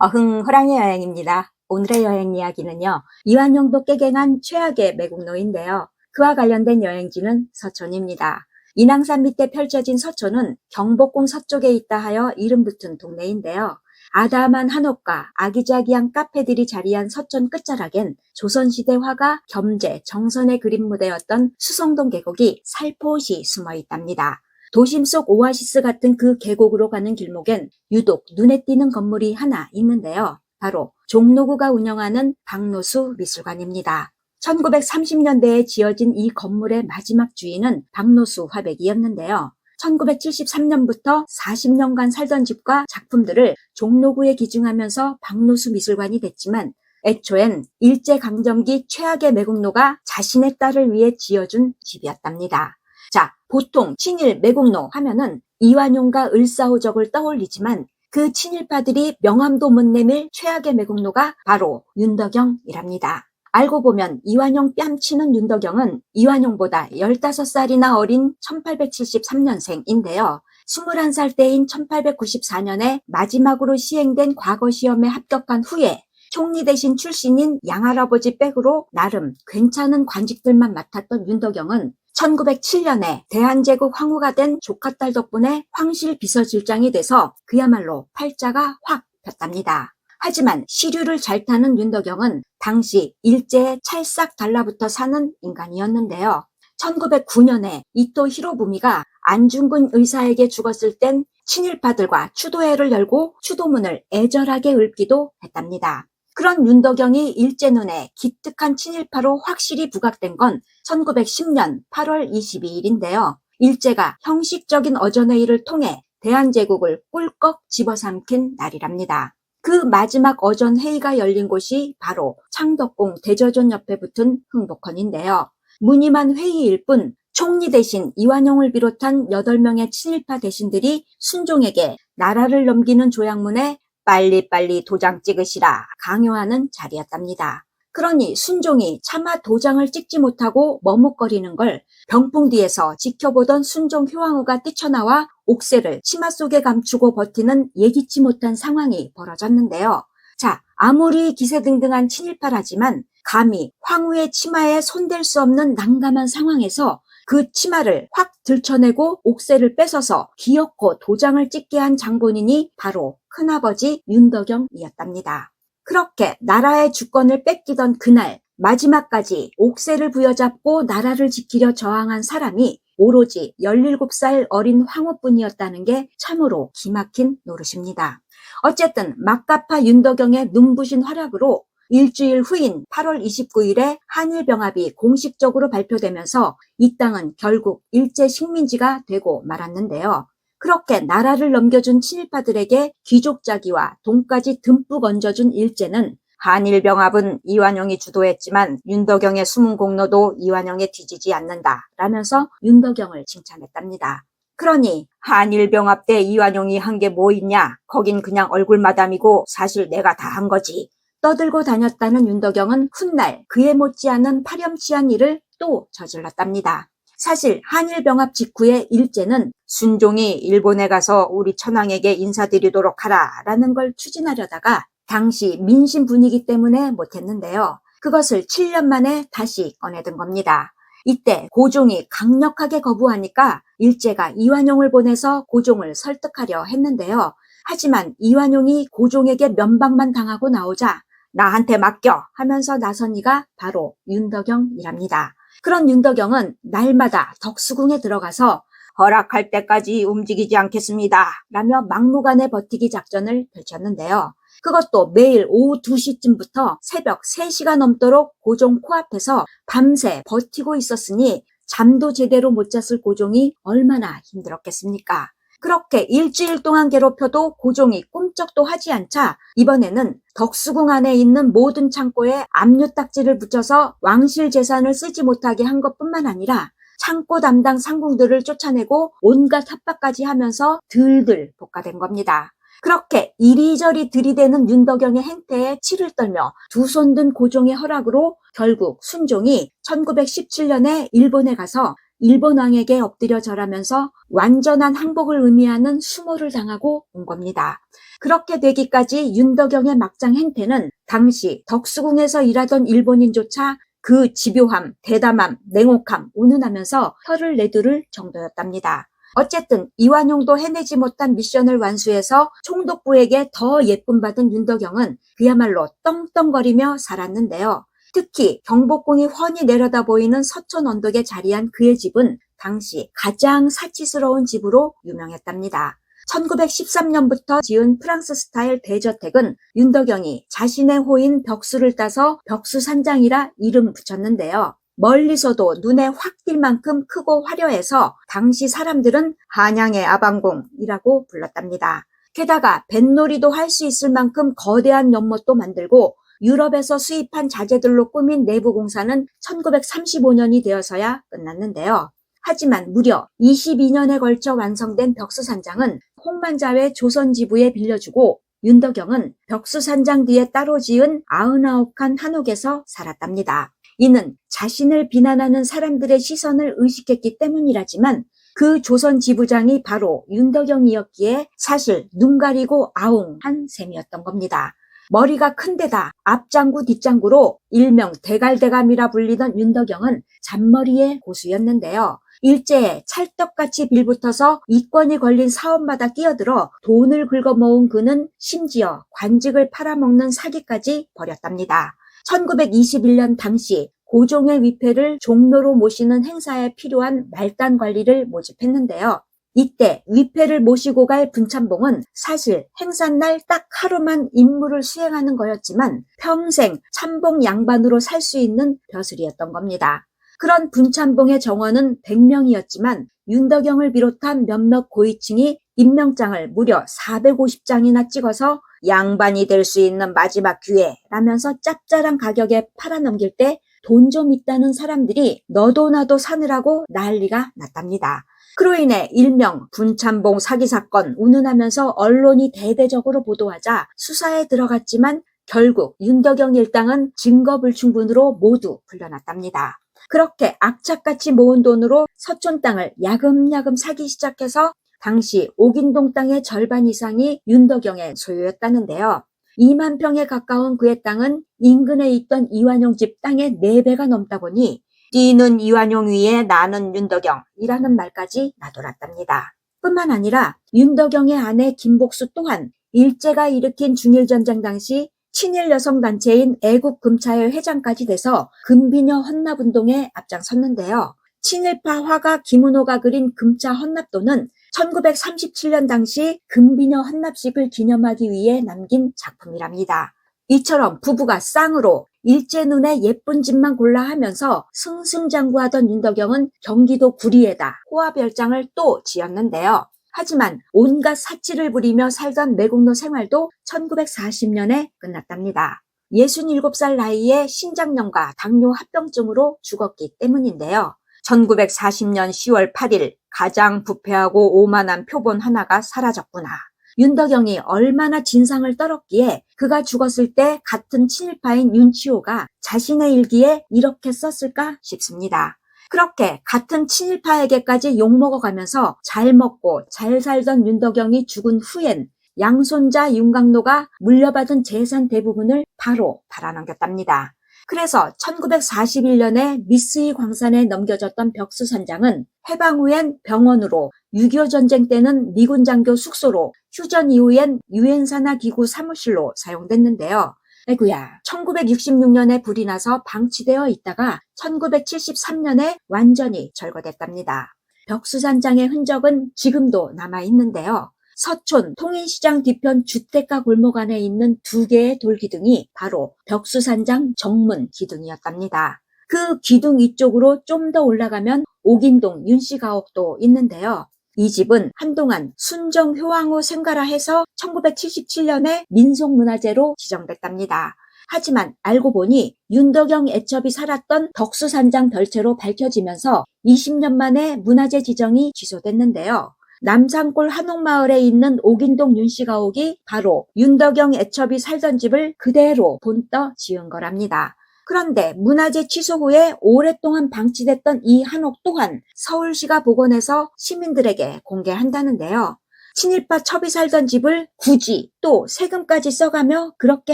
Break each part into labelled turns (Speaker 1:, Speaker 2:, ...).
Speaker 1: 호랑이 여행입니다. 오늘의 여행 이야기는요, 이완용도 깨갱한 최악의 매국노인데요. 그와 관련된 여행지는 서촌입니다. 인왕산 밑에 펼쳐진 서촌은 경복궁 서쪽에 있다 하여 이름 붙은 동네인데요. 아담한 한옥과 아기자기한 카페들이 자리한 서촌 끝자락엔 조선시대 화가 겸재, 정선의 그림 무대였던 수성동 계곡이 살포시 숨어 있답니다. 도심 속 오아시스 같은 그 계곡으로 가는 길목엔 유독 눈에 띄는 건물이 하나 있는데요. 바로 종로구가 운영하는 박노수 미술관입니다. 1930년대에 지어진 이 건물의 마지막 주인은 박노수 화백이었는데요. 1973년부터 40년간 살던 집과 작품들을 종로구에 기증하면서 박노수 미술관이 됐지만 애초엔 일제강점기 최악의 매국노가 자신의 딸을 위해 지어준 집이었답니다. 자, 보통 친일 매국노 하면은 이완용과 을사오적을 떠올리지만 그 친일파들이 명함도 못 내밀 최악의 매국노가 바로 윤덕영이랍니다. 알고 보면 이완용 뺨치는 윤덕영은 이완용보다 15살이나 어린 1873년생인데요. 21살 때인 1894년에 마지막으로 시행된 과거시험에 합격한 후에 총리 대신 출신인 양할아버지 백으로 나름 괜찮은 관직들만 맡았던 윤덕영은 1907년에 대한제국 황후가 된 조카딸 덕분에 황실 비서실장이 돼서 그야말로 팔자가 확 폈답니다. 하지만 시류를 잘 타는 윤덕영은 당시 일제에 찰싹 달라붙어 사는 인간이었는데요. 1909년에 이토 히로부미가 안중근 의사에게 죽었을 땐 친일파들과 추도회를 열고 추도문을 애절하게 읊기도 했답니다. 그런 윤덕영이 일제 눈에 기특한 친일파로 확실히 부각된 건 1910년 8월 22일인데요. 일제가 형식적인 어전회의를 통해 대한제국을 꿀꺽 집어삼킨 날이랍니다. 그 마지막 어전회의가 열린 곳이 바로 창덕궁 대저존 옆에 붙은 흥복헌인데요. 무늬만 회의일 뿐 총리 대신 이완용을 비롯한 8명의 친일파 대신들이 순종에게 나라를 넘기는 조약문에 빨리빨리 도장 찍으시라 강요하는 자리였답니다. 그러니 순종이 차마 도장을 찍지 못하고 머뭇거리는 걸 병풍 뒤에서 지켜보던 순종 효왕후가 뛰쳐나와 옥새를 치마 속에 감추고 버티는 예기치 못한 상황이 벌어졌는데요. 자, 아무리 기세등등한 친일파라지만 감히 황후의 치마에 손댈 수 없는 난감한 상황에서 그 치마를 확 들춰내고 옥새를 뺏어서 기어코 도장을 찍게 한 장본인이 바로 큰아버지 윤덕영이었답니다. 그렇게 나라의 주권을 뺏기던 그날 마지막까지 옥새를 부여잡고 나라를 지키려 저항한 사람이 오로지 17살 어린 황후뿐이었다는 게 참으로 기막힌 노릇입니다. 어쨌든 막가파 윤덕영의 눈부신 활약으로 일주일 후인 8월 29일에 한일병합이 공식적으로 발표되면서 이 땅은 결국 일제 식민지가 되고 말았는데요. 그렇게 나라를 넘겨준 친일파들에게 귀족자기와 돈까지 듬뿍 얹어준 일제는 한일병합은 이완용이 주도했지만 윤덕영의 숨은 공로도 이완용에 뒤지지 않는다 라면서 윤덕영을 칭찬했답니다. 그러니 한일병합 때 이완용이 한 게 뭐 있냐? 거긴 그냥 얼굴마담이고 사실 내가 다 한 거지. 떠들고 다녔다는 윤덕영은 훗날 그에 못지않은 파렴치한 일을 또 저질렀답니다. 사실 한일병합 직후에 일제는 순종이 일본에 가서 우리 천황에게 인사드리도록 하라 라는 걸 추진하려다가 당시 민심 분위기 때문에 못했는데요. 그것을 7년 만에 다시 꺼내든 겁니다. 이때 고종이 강력하게 거부하니까 일제가 이완용을 보내서 고종을 설득하려 했는데요. 하지만 이완용이 고종에게 면박만 당하고 나오자 나한테 맡겨 하면서 나선 이가 바로 윤덕영이랍니다. 그런 윤덕영은 날마다 덕수궁에 들어가서 허락할 때까지 움직이지 않겠습니다 라며 막무가내 버티기 작전을 펼쳤는데요. 그것도 매일 오후 2시쯤부터 새벽 3시가 넘도록 고종 코앞에서 밤새 버티고 있었으니 잠도 제대로 못 잤을 고종이 얼마나 힘들었겠습니까? 그렇게 일주일 동안 괴롭혀도 고종이 꿈쩍도 하지 않자 이번에는 덕수궁 안에 있는 모든 창고에 압류딱지를 붙여서 왕실 재산을 쓰지 못하게 한 것뿐만 아니라 창고 담당 상궁들을 쫓아내고 온갖 협박까지 하면서 들들 볶아댄 겁니다. 그렇게 이리저리 들이대는 윤덕영의 행태에 치를 떨며 두 손 든 고종의 허락으로 결국 순종이 1917년에 일본에 가서 일본 왕에게 엎드려 절하면서 완전한 항복을 의미하는 수모를 당하고 온 겁니다. 그렇게 되기까지 윤덕영의 막장 행태는 당시 덕수궁에서 일하던 일본인조차 그 집요함, 대담함, 냉혹함, 운운하면서 혀를 내두를 정도였답니다. 어쨌든 이완용도 해내지 못한 미션을 완수해서 총독부에게 더 예쁨 받은 윤덕영은 그야말로 떵떵거리며 살았는데요. 특히 경복궁이 훤히 내려다 보이는 서촌 언덕에 자리한 그의 집은 당시 가장 사치스러운 집으로 유명했답니다. 1913년부터 지은 프랑스 스타일 대저택은 윤덕영이 자신의 호인 벽수를 따서 벽수산장이라 이름 붙였는데요. 멀리서도 눈에 확 띌 만큼 크고 화려해서 당시 사람들은 한양의 아방궁이라고 불렀답니다. 게다가 뱃놀이도 할 수 있을 만큼 거대한 연못도 만들고 유럽에서 수입한 자재들로 꾸민 내부 공사는 1935년이 되어서야 끝났는데요. 하지만 무려 22년에 걸쳐 완성된 벽수산장은 홍만자회 조선지부에 빌려주고 윤덕영은 벽수산장 뒤에 따로 지은 99칸 한옥에서 살았답니다. 이는 자신을 비난하는 사람들의 시선을 의식했기 때문이라지만 그 조선 지부장이 바로 윤덕영이었기에 사실 눈 가리고 아웅한 셈이었던 겁니다. 머리가 큰 데다 앞장구 뒷장구로 일명 대갈대감이라 불리던 윤덕영은 잔머리의 고수였는데요. 일제에 찰떡같이 빌붙어서 이권이 걸린 사업마다 끼어들어 돈을 긁어모은 그는 심지어 관직을 팔아먹는 사기까지 벌였답니다. 1921년 당시 고종의 위패를 종로로 모시는 행사에 필요한 말단 관리를 모집했는데요. 이때 위패를 모시고 갈 분참봉은 사실 행사날 딱 하루만 임무를 수행하는 거였지만 평생 참봉 양반으로 살 수 있는 벼슬이었던 겁니다. 그런 분참봉의 정원은 100명이었지만 윤덕영을 비롯한 몇몇 고위층이 임명장을 무려 450장이나 찍어서 양반이 될 수 있는 마지막 기회라면서 짭짤한 가격에 팔아넘길 때 돈 좀 있다는 사람들이 너도 나도 사느라고 난리가 났답니다. 그로 인해 일명 분참봉 사기 사건 운운하면서 언론이 대대적으로 보도하자 수사에 들어갔지만 결국 윤덕영 일당은 증거불충분으로 모두 풀려났답니다. 그렇게 악착같이 모은 돈으로 서촌 땅을 야금야금 사기 시작해서 당시 옥인동 땅의 절반 이상이 윤덕영의 소유였다는데요. 2만 평에 가까운 그의 땅은 인근에 있던 이완용 집 땅의 4배가 넘다 보니 뛰는 이완용 위에 나는 윤덕영이라는 말까지 나돌았답니다. 뿐만 아니라 윤덕영의 아내 김복수 또한 일제가 일으킨 중일전쟁 당시 친일 여성단체인 애국금차회 회장까지 돼서 금비녀 헌납운동에 앞장섰는데요. 친일파 화가 김은호가 그린 금차 헌납도는 1937년 당시 금비녀 헌납식을 기념하기 위해 남긴 작품이랍니다. 이처럼 부부가 쌍으로 일제 눈에 예쁜 집만 골라 하면서 승승장구하던 윤덕영은 경기도 구리에다 호화별장을 또 지었는데요. 하지만 온갖 사치를 부리며 살던 매국노 생활도 1940년에 끝났답니다. 67살 나이에 신장염과 당뇨 합병증으로 죽었기 때문인데요. 1940년 10월 8일 가장 부패하고 오만한 표본 하나가 사라졌구나. 윤덕영이 얼마나 진상을 떨었기에 그가 죽었을 때 같은 친일파인 윤치호가 자신의 일기에 이렇게 썼을까 싶습니다. 그렇게 같은 친일파에게까지 욕먹어가면서 잘 먹고 잘 살던 윤덕영이 죽은 후엔 양손자 윤광로가 물려받은 재산 대부분을 바로 팔아넘겼답니다. 그래서 1941년에 미쓰이 광산에 넘겨졌던 벽수산장은 해방 후엔 병원으로, 6.25 전쟁 때는 미군 장교 숙소로, 휴전 이후엔 유엔 산하 기구 사무실로 사용됐는데요. 아이고야, 1966년에 불이 나서 방치되어 있다가 1973년에 완전히 철거됐답니다. 벽수산장의 흔적은 지금도 남아있는데요. 서촌 통인시장 뒤편 주택가 골목 안에 있는 2개의 돌기둥이 바로 벽수산장 정문 기둥이었답니다. 그 기둥 위쪽으로 좀 더 올라가면 옥인동 윤씨가옥도 있는데요. 이 집은 한동안 순정효황후 생가라 해서 1977년에 민속문화재로 지정됐답니다. 하지만 알고 보니 윤덕영 애첩이 살았던 덕수산장 별채로 밝혀지면서 20년 만에 문화재 지정이 취소됐는데요. 남산골 한옥마을에 있는 옥인동 윤씨가옥이 바로 윤덕영 애첩이 살던 집을 그대로 본떠 지은 거랍니다. 그런데 문화재 취소 후에 오랫동안 방치됐던 이 한옥 또한 서울시가 복원해서 시민들에게 공개한다는데요. 친일파 첩이 살던 집을 굳이 또 세금까지 써가며 그렇게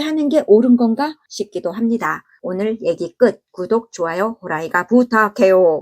Speaker 1: 하는 게 옳은 건가 싶기도 합니다. 오늘 얘기 끝. 구독, 좋아요, 호라이가 부탁해요.